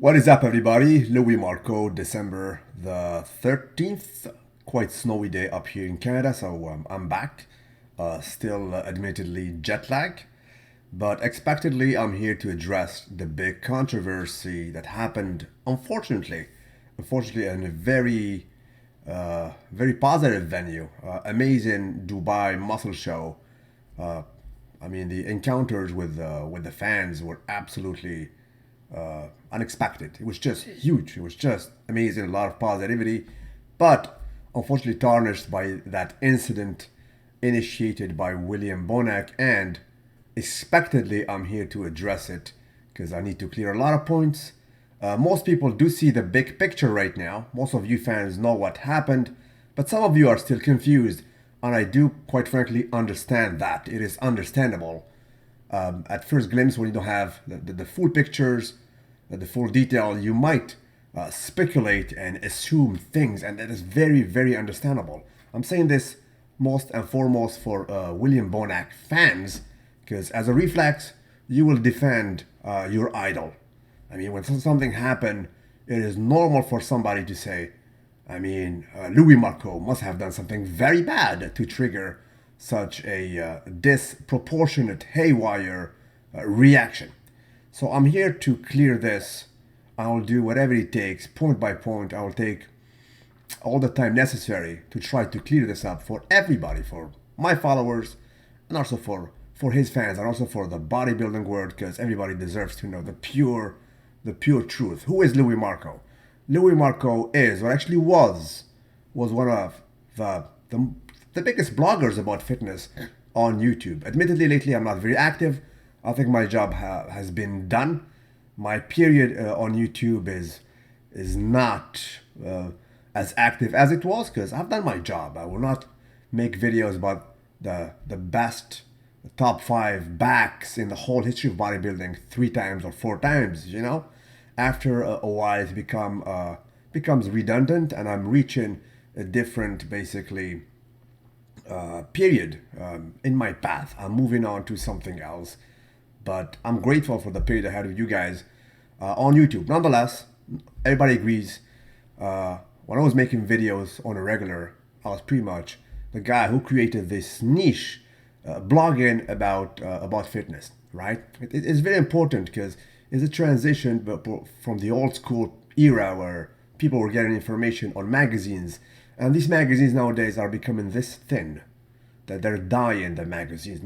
What is up, everybody? Louis Marco, December the 13th. Quite snowy day up here in Canada, so I'm back. Still, admittedly, jet lag. But expectedly, I'm here to address the big controversy that happened, unfortunately, in a very positive venue. Amazing Dubai muscle show. Uh, I mean, the encounters with the fans were absolutely unexpected. It was just huge. It was just amazing. A lot of positivity, but unfortunately tarnished by that incident initiated by William Bonac. And expectedly, I'm here to address it because I need to clear a lot of points. Most people do see the big picture right now. Most of you fans know what happened, but some of you are still confused, and I do, quite frankly, understand that. It is understandable. At first glimpse, when you don't have the full pictures, the full detail, you might speculate and assume things, and that is very, very understandable. I'm saying this most and foremost for William Bonac fans, because as a reflex, you will defend your idol. I mean, when something happened, it is normal for somebody to say, Louis Marco must have done something very bad to trigger such a disproportionate, haywire reaction. So I'm here to clear this. I'll do whatever it takes, point by point. I'll take all the time necessary to try to clear this up for everybody, for my followers, and also for his fans, and also for the bodybuilding world, because everybody deserves to know the pure truth. Who is Louis Marco? Louis Marco is, or actually was one of the biggest bloggers about fitness on YouTube. Admittedly, lately I'm not very active. I think my job has been done. My period on YouTube is not as active as it was because I've done my job. I will not make videos about the best top 5 backs in the whole history of bodybuilding 3 times or 4 times. After a while it becomes redundant, and I'm reaching a different basically period in my path. I'm moving on to something else, but I'm grateful for the period I had with you guys on YouTube. Nonetheless, everybody agrees. When I was making videos on a regular, I was pretty much the guy who created this niche blogging about fitness. Right? It's very important because it's a transition from the old school era where people were getting information on magazines, and these magazines nowadays are becoming this thin that they're dying. The magazines,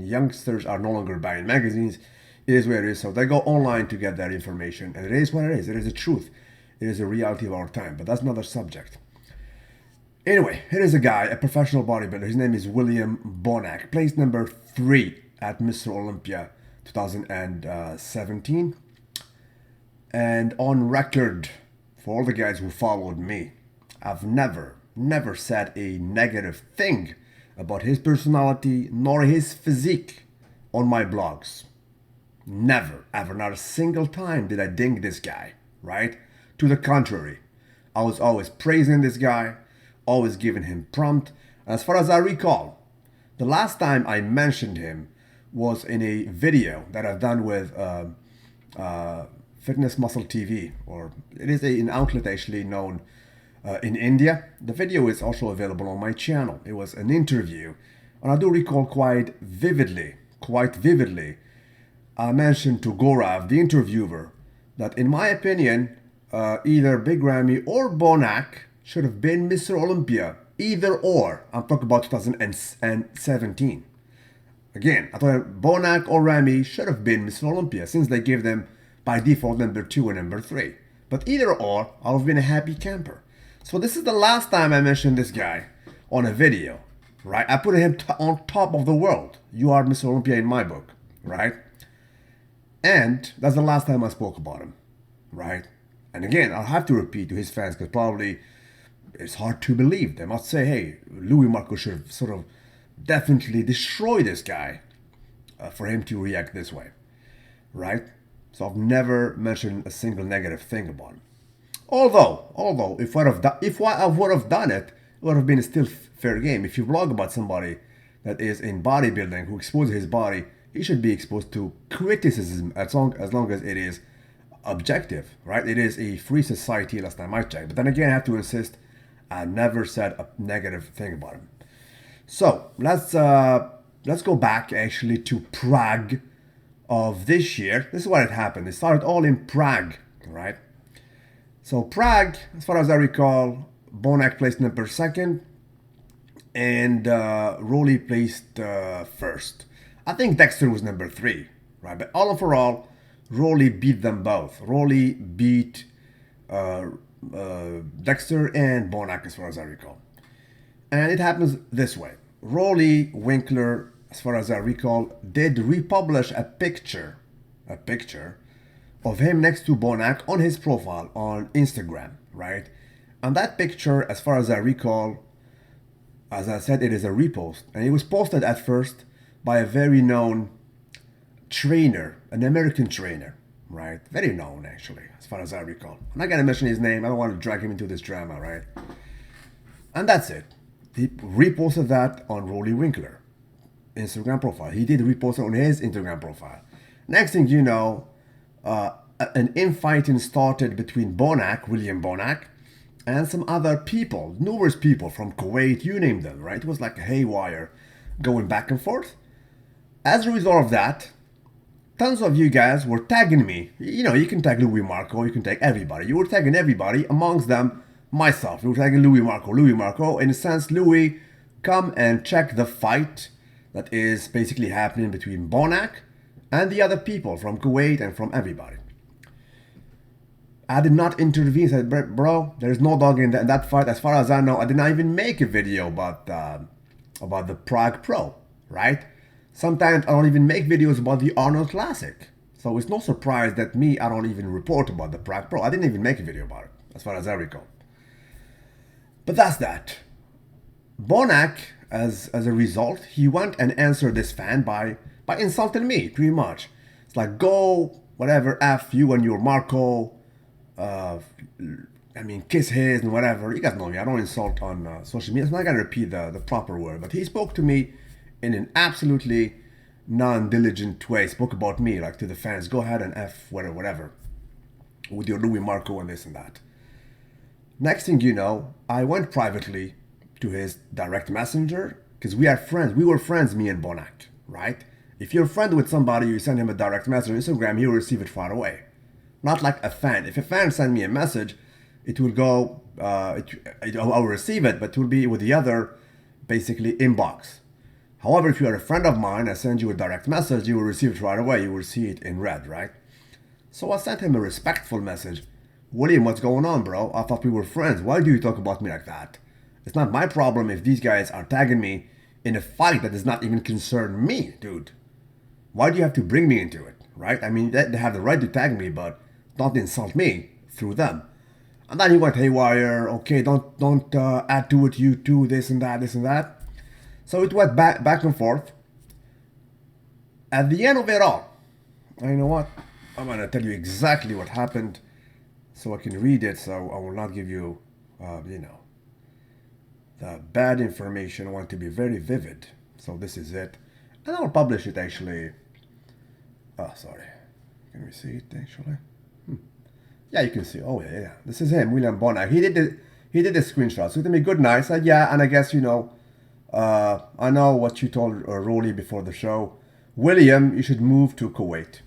youngsters are no longer buying magazines. It is where it is, so they go online to get their information, and it is what it is. It is the truth. It is a reality of our time, but that's another subject. Anyway, here is a guy, a professional bodybuilder. His name is William Bonac, placed number 3 at Mr. Olympia 2017. And on record, for all the guys who followed me, I've never said a negative thing about his personality nor his physique on my blogs. Never, ever, not a single time did I ding this guy, right? To the contrary, I was always praising this guy, always giving him prompt. As far as I recall, the last time I mentioned him was in a video that I've done with Fitness Muscle TV, or it is an outlet actually known in India. The video is also available on my channel. It was an interview, and I do recall quite vividly, I mentioned to Gaurav, the interviewer, that in my opinion, either Big Ramy or Bonac should have been Mr. Olympia. Either or. I'm talking about 2017. Again, I thought Bonac or Ramy should have been Mr. Olympia since they gave them by default number 2 and number 3. But either or, I would have been a happy camper. So this is the last time I mentioned this guy on a video, right? I put him on top of the world. You are Mr. Olympia in my book, right? And that's the last time I spoke about him, right? And again, I'll have to repeat to his fans because probably it's hard to believe. They must say, hey, Louis Marco should have sort of definitely destroyed this guy for him to react this way, right? So I've never mentioned a single negative thing about him. Although, if I would have done it, it would have been still fair game. If you blog about somebody that is in bodybuilding who exposes his body, he should be exposed to criticism as long as it is objective, right? It is a free society, last time I checked. But then again, I have to insist, I never said a negative thing about him. So let's go back actually to Prague of this year. This is what had happened. It started all in Prague, right? So Prague, as far as I recall, Bonac placed number second, and Rowley placed first. I think Dexter was number three, right? But all overall, Rowley beat them both. Rowley beat Dexter and Bonac, as far as I recall. And it happens this way. Rowley Winkler, as far as I recall, did republish a picture of him next to Bonac on his profile on Instagram, right? And that picture, as far as I recall, as I said, it is a repost. And it was posted at first by a very known trainer, an American trainer, right? Very known, actually, as far as I recall. I'm not going to mention his name. I don't want to drag him into this drama, right? And that's it. He reposted that on Rowley Winkler Instagram profile. He did repost it on his Instagram profile. Next thing you know, an infighting started between Bonac, William Bonac, and some other people, numerous people from Kuwait, you name them, right? It was like a haywire going back and forth. As a result of that, tons of you guys were tagging me. You know, you can tag Louis Marco, you can tag everybody. You were tagging everybody, amongst them myself. You were tagging Louis Marco. In a sense, Louis, come and check the fight that is basically happening between Bonac and the other people from Kuwait and from everybody. I did not intervene. I said, bro, there's no dog in that fight. As far as I know, I did not even make a video about the Prague Pro, right? Sometimes I don't even make videos about the Arnold Classic. So it's no surprise that I don't even report about the Prague Pro. I didn't even make a video about it, as far as I recall. But that's that. Bonac, as a result, he went and answered this fan by insulting me, pretty much. It's like, go, whatever, F you and your Marco, kiss his and whatever. You guys know me, I don't insult on social media. I'm not going to repeat the proper word, but he spoke to me in an absolutely non-diligent way. Spoke about me, like to the fans, go ahead and F whatever, with your Louis Marco and this and that. Next thing you know, I went privately to his direct messenger, because we are friends. We were friends, me and Bonac, right? If you're a friend with somebody, you send him a direct message on Instagram, he'll receive it far away. Not like a fan. If a fan sends me a message, it will go, I will receive it, but it will be with the other, basically, inbox. However, if you are a friend of mine, I send you a direct message, you will receive it right away. You will see it in red, right? So I sent him a respectful message. William, what's going on, bro? I thought we were friends. Why do you talk about me like that? It's not my problem if these guys are tagging me in a fight that does not even concern me, dude. Why do you have to bring me into it, right? I mean, they have the right to tag me, but don't insult me through them. And then he went haywire. Okay, don't add to it, you too, this and that. So it went back and forth. At the end of it all, you know what? I'm gonna tell you exactly what happened, so I can read it. So I will not give you, the bad information. I want to be very vivid. So this is it, and I'll publish it actually. Oh, sorry. Can we see it actually? Yeah, you can see. Oh yeah. This is him, William Bonac. He did the screenshot. So to me, good night. I said, yeah, and I guess I know what you told Rowley before the show. William, you should move to Kuwait.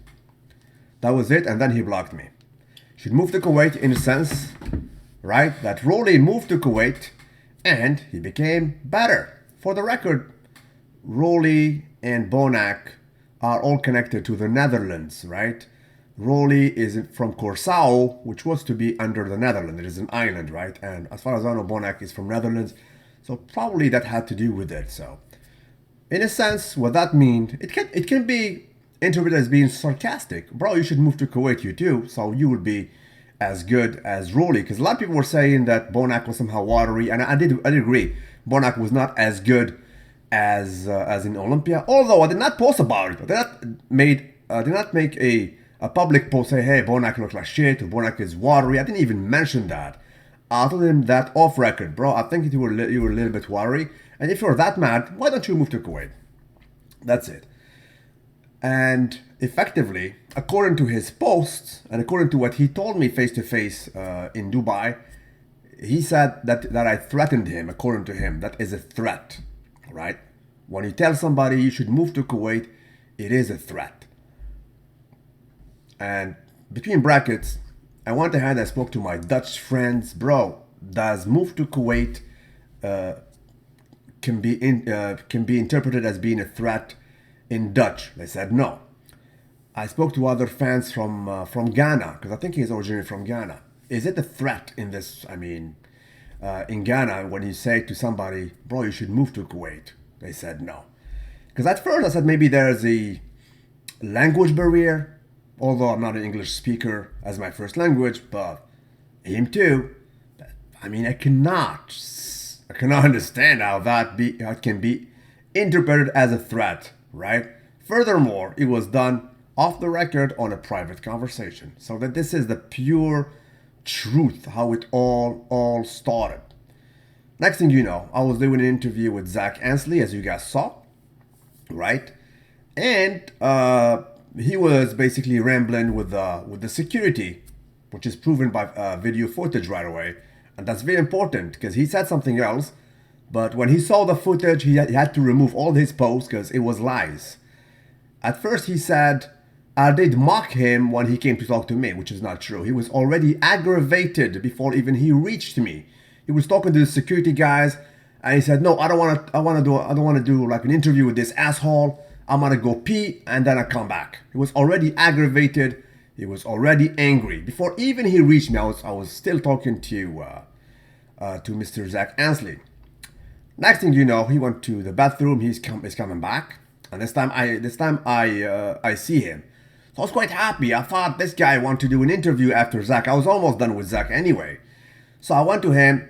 That was it, and then he blocked me. You should move to Kuwait in a sense, right? That Rowley moved to Kuwait, and he became better. For the record, Rowley and Bonac are all connected to the Netherlands, right? Rowley is from Curaçao, which was to be under the Netherlands. It is an island, right? And as far as I know, Bonac is from Netherlands. So probably that had to do with it. So in a sense, what that means, it can be interpreted as being sarcastic. Bro, you should move to Kuwait, you too. So you would be as good as Rowley. Because a lot of people were saying that Bonac was somehow watery. And I did agree. Bonac was not as good as in Olympia. Although I did not post about it. I did not make a public post say, hey, Bonac looks like shit, or Bonac is watery. I didn't even mention that. I told him that off record, bro. I think you were a little bit watery. And if you're that mad, why don't you move to Kuwait? That's it. And effectively, according to his posts and according to what he told me face to face in Dubai, he said that I threatened him. According to him, that is a threat, right? When you tell somebody you should move to Kuwait, it is a threat. And between brackets, I went ahead and spoke to my Dutch friends. Bro, does move to Kuwait can be interpreted as being a threat in Dutch? They said no. I spoke to other fans from Ghana, because I think he's originally from Ghana. Is it a threat in this? I mean, in Ghana, when you say to somebody, bro, you should move to Kuwait, they said no. Because at first I said maybe there's a language barrier, although I'm not an English speaker as my first language, but him too. I mean, I cannot understand how how it can be interpreted as a threat, right? Furthermore, it was done off the record on a private conversation, so that this is the pure truth how it all started. Next thing you know, I was doing an interview with Zach Ansley, as you guys saw, right? And he was basically rambling with the security, which is proven by video footage right away. And that's very important because he said something else, but when he saw the footage, he had to remove all his posts because it was lies. At first he said I did mock him when he came to talk to me, which is not true. He was already aggravated before even he reached me. He was talking to the security guys and he said, no, I don't want to do like an interview with this asshole. I'm gonna go pee and then I come back. He was already aggravated. He was already angry. Before even he reached me, I was still talking to Mr. Zach Ansley. Next thing you know, he went to the bathroom. He's coming back, and this time I see him. So I was quite happy. I thought this guy wanted to do an interview after Zach. I was almost done with Zach anyway. So I went to him,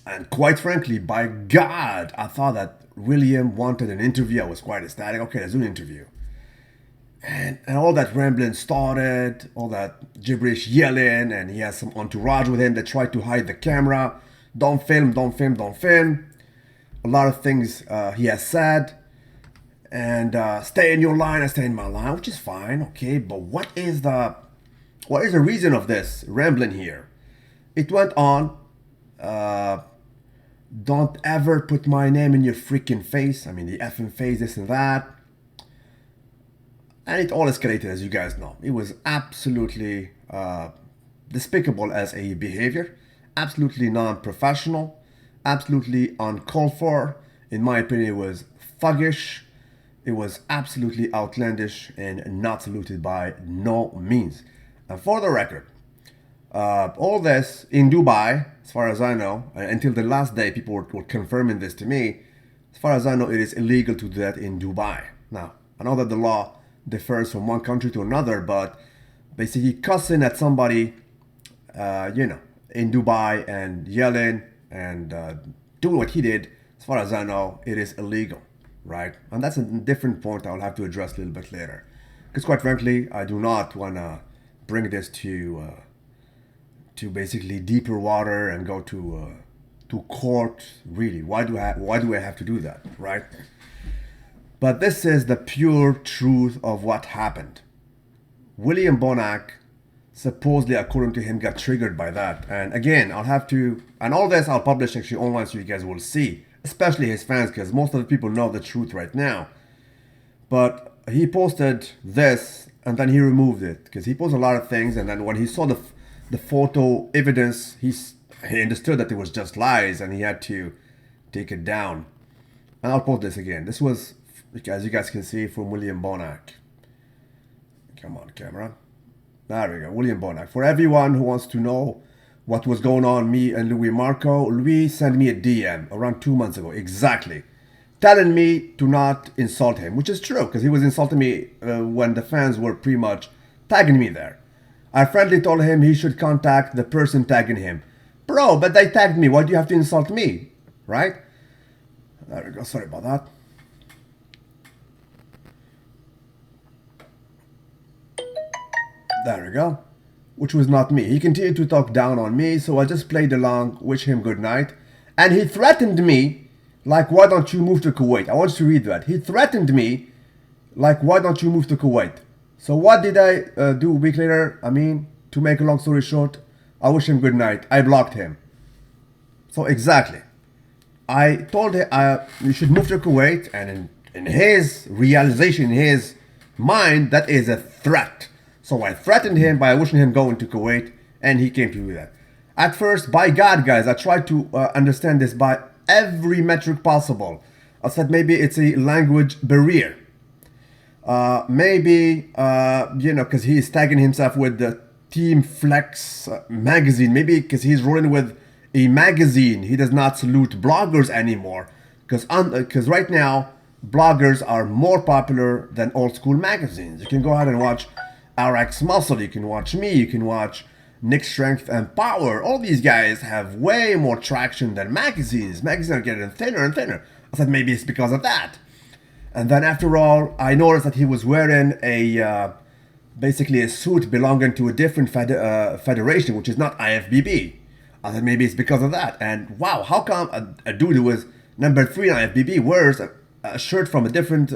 and quite frankly, by God, I thought that William wanted an interview. I was quite ecstatic. Okay, let's do an interview. And all that rambling started, all that gibberish yelling, and he has some entourage with him that tried to hide the camera. Don't film, don't film, don't film. A lot of things he has said. And stay in your line, I stay in my line, which is fine, okay. But what is the reason of this rambling here? It went on. Don't ever put my name in your freaking face. I mean, the effing face, this and that. And it all escalated, as you guys know. It was absolutely despicable as a behavior, absolutely non-professional, absolutely uncalled for. In my opinion, it was thuggish. It was absolutely outlandish and not saluted by no means. And for the record, all this in Dubai, as far as I know, until the last day, people were confirming this to me. As far as I know, it is illegal to do that in Dubai. Now, I know that the law differs from one country to another, but basically cussing at somebody, in Dubai and yelling and doing what he did, as far as I know, it is illegal, right? And that's a different point I'll have to address a little bit later. Because quite frankly, I do not want to bring this to basically deeper water and go to court. Really, why do I have to do that, right? But this is the pure truth of what happened. William Bonac, supposedly, according to him, got triggered by that. And again, and all this I'll publish actually online so you guys will see, especially his fans, because most of the people know the truth right now. But he posted this, and then he removed it, because he posted a lot of things, and then when he saw the photo evidence, he understood that it was just lies, and he had to take it down. And I'll post this again. This was, as you guys can see, from William Bonac. Come on, camera. There we go, William Bonac. For everyone who wants to know what was going on, me and Louis Marco, Louis sent me a DM around 2 months ago, exactly, telling me to not insult him, which is true, because he was insulting me when the fans were pretty much tagging me there. I friendly told him he should contact the person tagging him. Bro, but they tagged me, why do you have to insult me, right? There we go, sorry about that. There we go. Which was not me. He continued to talk down on me, so I just played along, wish him good night. And he threatened me, like, why don't you move to Kuwait? I want you to read that. He threatened me Like, why don't you move to Kuwait? So what did I do a week later? I mean, to make a long story short, I wish him good night. I blocked him. So exactly. I told him you should move to Kuwait, and in his realization, in his mind, that is a threat. So I threatened him by wishing him going to Kuwait, and he came to do that. At first, by God, guys, I tried to understand this by every metric possible. I said maybe it's a language barrier. Maybe, because he's tagging himself with the Team Flex magazine. Maybe because he's rolling with a magazine. He does not salute bloggers anymore. Because right now, bloggers are more popular than old school magazines. You can go ahead and watch RX Muscle. You can watch me. You can watch Nick Strength and Power. All these guys have way more traction than magazines. Magazines are getting thinner and thinner. I said maybe it's because of that. And then after all, I noticed that he was wearing basically a suit belonging to a different federation, which is not IFBB. I thought maybe it's because of that. And wow, how come a dude who was number 3 in IFBB wears a shirt from a different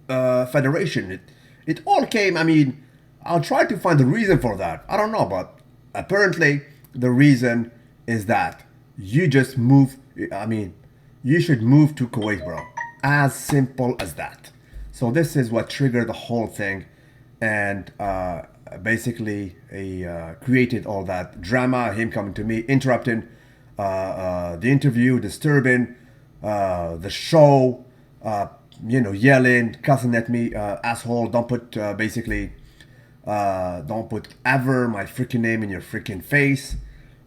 federation? It all came, I mean, I'll try to find the reason for that. I don't know, but apparently the reason is that you just move, you should move to Kuwait, bro. As simple as that. So this is what triggered the whole thing, and basically created all that drama. Him coming to me, interrupting the interview, disturbing the show, yelling, cussing at me, asshole. Don't put don't put ever my freaking name in your freaking face.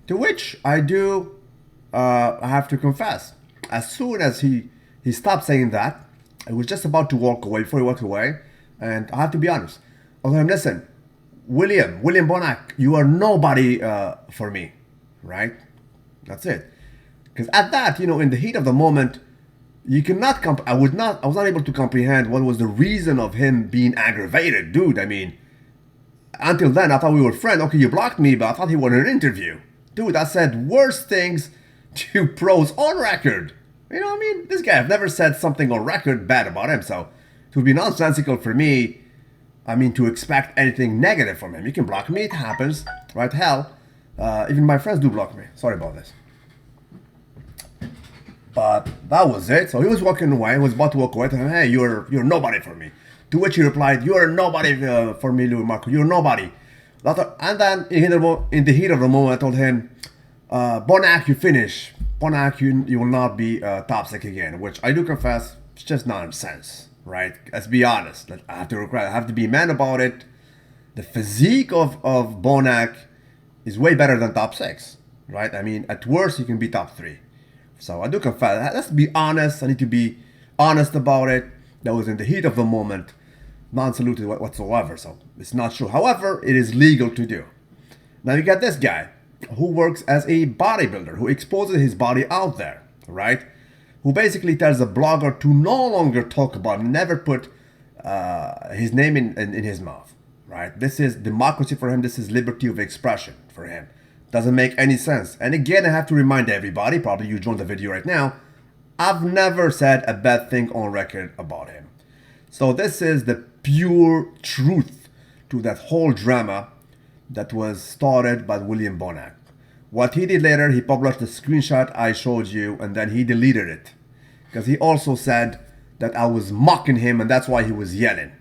To which I do, I have to confess, as soon as he stopped saying that, I was just about to walk away before he walked away, and I have to be honest. I told him, listen, William Bonac, you are nobody for me, right? That's it. Because at that, in the heat of the moment, you cannot I was not able to comprehend what was the reason of him being aggravated, dude. I mean, until then, I thought we were friends. Okay, you blocked me, but I thought he wanted an interview. Dude, I said worse things to pros on record. You know what I mean? This guy, I've never said something on record bad about him, so it would be nonsensical for me, to expect anything negative from him. You can block me, it happens, right? Hell, even my friends do block me. Sorry about this. But that was it. So he was walking away, he was about to walk away, and hey, you're nobody for me. To which he replied, you're nobody for me, Louis Marco, you're nobody. And then in the heat of the moment, I told him, Bonac, you finish. Bonac, you will not be top 6 again, which I do confess, it's just nonsense, right? Let's be honest. I have to be man about it. The physique of Bonac is way better than top 6, right? I mean, at worst, you can be top 3. So I do confess, let's be honest. I need to be honest about it. That was in the heat of the moment, non-saluted whatsoever, so it's not true. However, it is legal to do. Now you got this guy who works as a bodybuilder, who exposes his body out there, right? Who basically tells a blogger to no longer talk about, never put his name in his mouth, right? This is democracy for him. This is liberty of expression for him. Doesn't make any sense. And again, I have to remind everybody, probably you joined the video right now, I've never said a bad thing on record about him. So this is the pure truth to that whole drama that was started by William Bonac. What he did later, he published the screenshot I showed you, and then he deleted it. Because he also said that I was mocking him, and that's why he was yelling.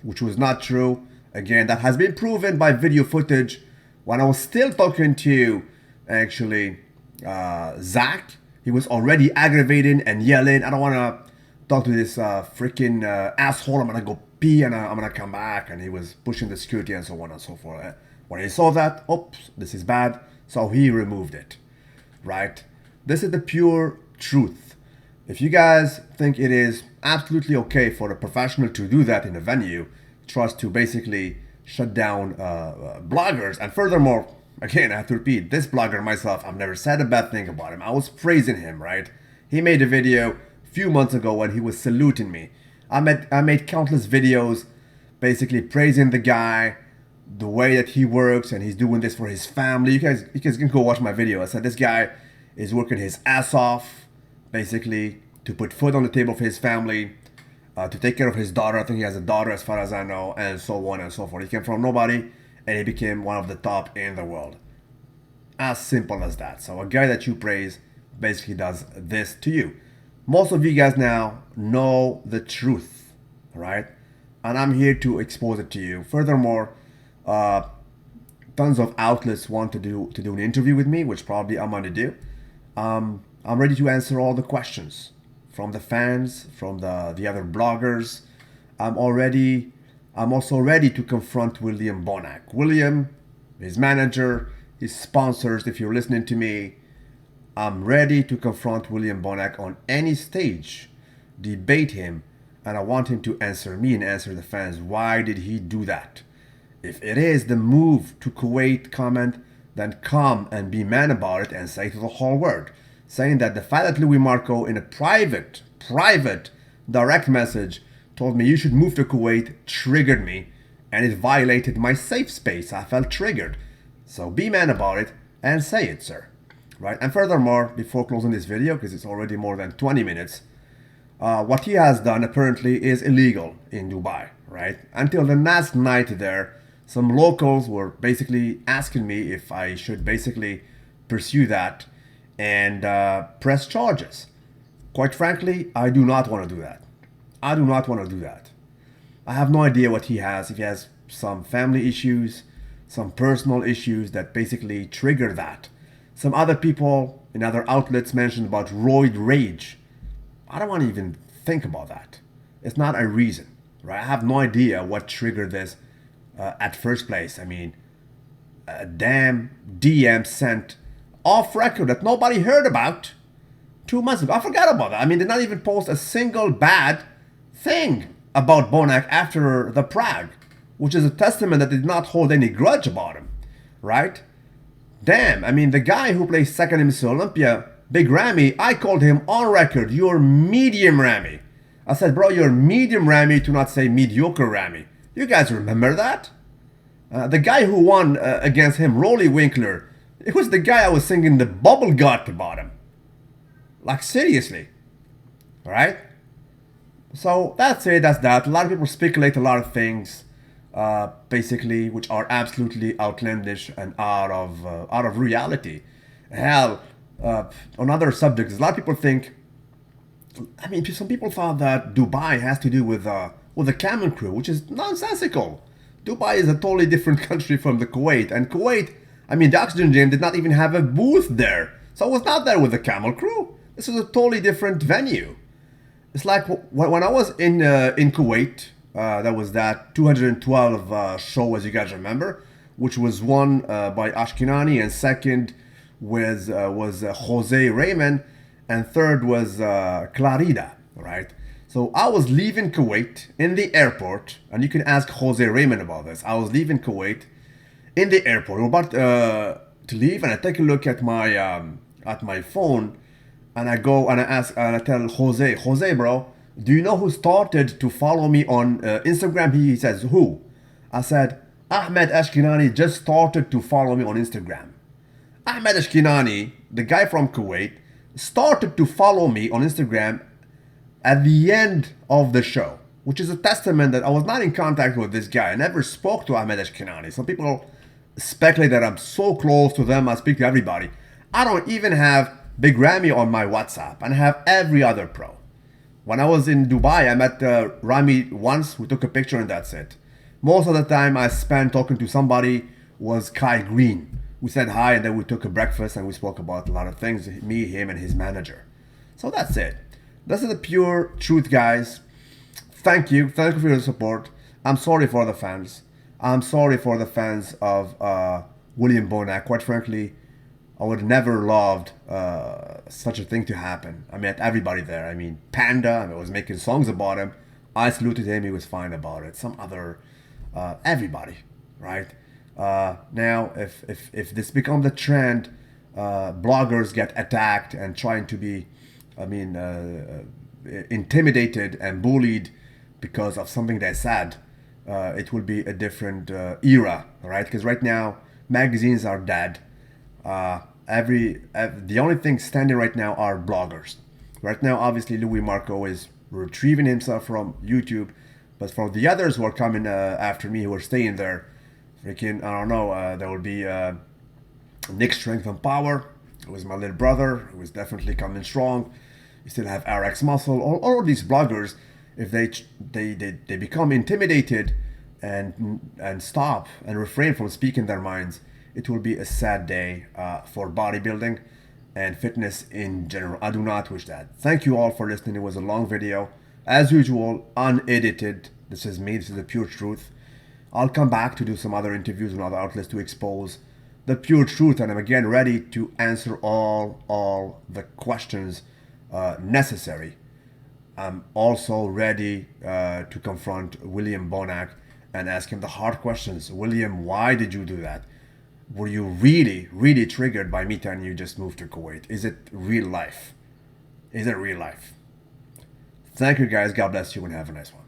Which was not true. Again, that has been proven by video footage. When I was still talking to, actually, Zach, he was already aggravating and yelling. I don't want to talk to this freaking asshole. I'm going to go pee and I'm going to come back. And he was pushing the security and so on and so forth. When he saw that, oops, this is bad. So he removed it, right? This is the pure truth. If you guys think it is absolutely okay for a professional to do that in a venue, trust to basically shut down bloggers. And furthermore, again, I have to repeat, this blogger myself, I've never said a bad thing about him. I was praising him, right? He made a video a few months ago when he was saluting me. I made countless videos basically praising the guy, the way that he works, and he's doing this for his family. You guys can go watch my video. I said this guy is working his ass off basically to put food on the table for his family. to take care of his daughter. I think he has a daughter, as far as I know, and so on and so forth. He came from nobody, and he became one of the top in the world. As simple as that. So a guy that you praise basically does this to you. Most of you guys now know the truth, right? And I'm here to expose it to you. Furthermore, uh, tons of outlets want to do an interview with me, which probably I'm gonna do. I'm ready to answer all the questions from the fans, from the other bloggers. I'm already I'm also ready to confront William Bonac. William, his manager, his sponsors, if you're listening to me, I'm ready to confront William Bonac on any stage, debate him, and I want him to answer me and answer the fans. Why did he do that? If it is the move to Kuwait comment, then come and be man about it and say to the whole world, saying that the fact that Louis Marco in a private, direct message told me you should move to Kuwait triggered me and it violated my safe space. I felt triggered. So be man about it and say it, sir. Right? And furthermore, before closing this video, because it's already more than 20 minutes, what he has done apparently is illegal in Dubai, right? Until the last night there, some locals were basically asking me if I should basically pursue that and press charges. Quite frankly, I do not want to do that. I do not want to do that. I have no idea what he has. If he has some family issues, some personal issues that basically trigger that. Some other people in other outlets mentioned about roid rage. I don't want to even think about that. It's not a reason, right? I have no idea what triggered this at first place. I mean, a damn DM sent off record that nobody heard about 2 months ago. I forgot about that. I mean, they did not even post a single bad thing about Bonac after the Prague, which is a testament that they did not hold any grudge about him, right? Damn, I mean, the guy who plays second in Mr. Olympia, Big Ramy, I called him on record, you're medium Ramy. I said, bro, you're medium Ramy to not say mediocre Ramy. You guys remember that? The guy who won against him, Rolly Winkler, it was the guy I was singing the bubble gut about him. Like, seriously. Right? So, that's it, that's that. A lot of people speculate a lot of things. Basically, which are absolutely outlandish and out of reality. Hell, on other subjects, a lot of people think. I mean, some people thought that Dubai has to do with the camel crew, which is nonsensical. Dubai is a totally different country from the Kuwait, and Kuwait, I mean, the Oxygen Gym did not even have a booth there, so I was not there with the camel crew. This was a totally different venue. It's like when I was in Kuwait. That was that 212 show, as you guys remember, which was won by Ashkenani, and second was Jose Raymond, and third was Clarida, right? So I was leaving Kuwait in the airport, and you can ask Jose Raymond about this. I was leaving Kuwait in the airport. We're about to leave, and I take a look at my phone, and I go and I ask and I tell Jose, bro, do you know who started to follow me on Instagram? He says, who? I said, Ahmed Ashkenani just started to follow me on Instagram. Ahmed Ashkenani, the guy from Kuwait, started to follow me on Instagram at the end of the show, which is a testament that I was not in contact with this guy. I never spoke to Ahmed Ashkenani. Some people speculate that I'm so close to them, I speak to everybody. I don't even have Big Ramy on my WhatsApp, and I have every other pro. When I was in Dubai, I met Ramy once. We took a picture and that's it. Most of the time I spent talking to somebody was Kai Green. We said hi and then we took a breakfast and we spoke about a lot of things. Me, him, and his manager. So that's it. This is the pure truth, guys. Thank you. Thank you for your support. I'm sorry for the fans. I'm sorry for the fans of William Bonac. Quite frankly, I would never loved such a thing to happen. I met everybody there. I mean, Panda, I was making songs about him. I saluted him. He was fine about it. Some other, everybody, right? Now, if this becomes a trend, bloggers get attacked and trying to be, I mean, intimidated and bullied because of something they said, it will be a different era, right? Because right now, magazines are dead. The only thing standing right now are bloggers. Right now, obviously, Louis Marco is retrieving himself from YouTube. But for the others who are coming after me, who are staying there, freaking, I don't know, there will be Nick Strength and Power, who is my little brother, who is definitely coming strong. You still have RX Muscle. All of these bloggers, if they become intimidated and stop and refrain from speaking their minds, it will be a sad day for bodybuilding and fitness in general. I do not wish that. Thank you all for listening. It was a long video. As usual, unedited. This is me. This is the pure truth. I'll come back to do some other interviews and other outlets to expose the pure truth. And I'm again ready to answer all the questions necessary. I'm also ready to confront William Bonac and ask him the hard questions. William, why did you do that? Were you really triggered by me telling you just moved to Kuwait? Is it real life? Is it real life? Thank you guys. God bless you and have a nice one.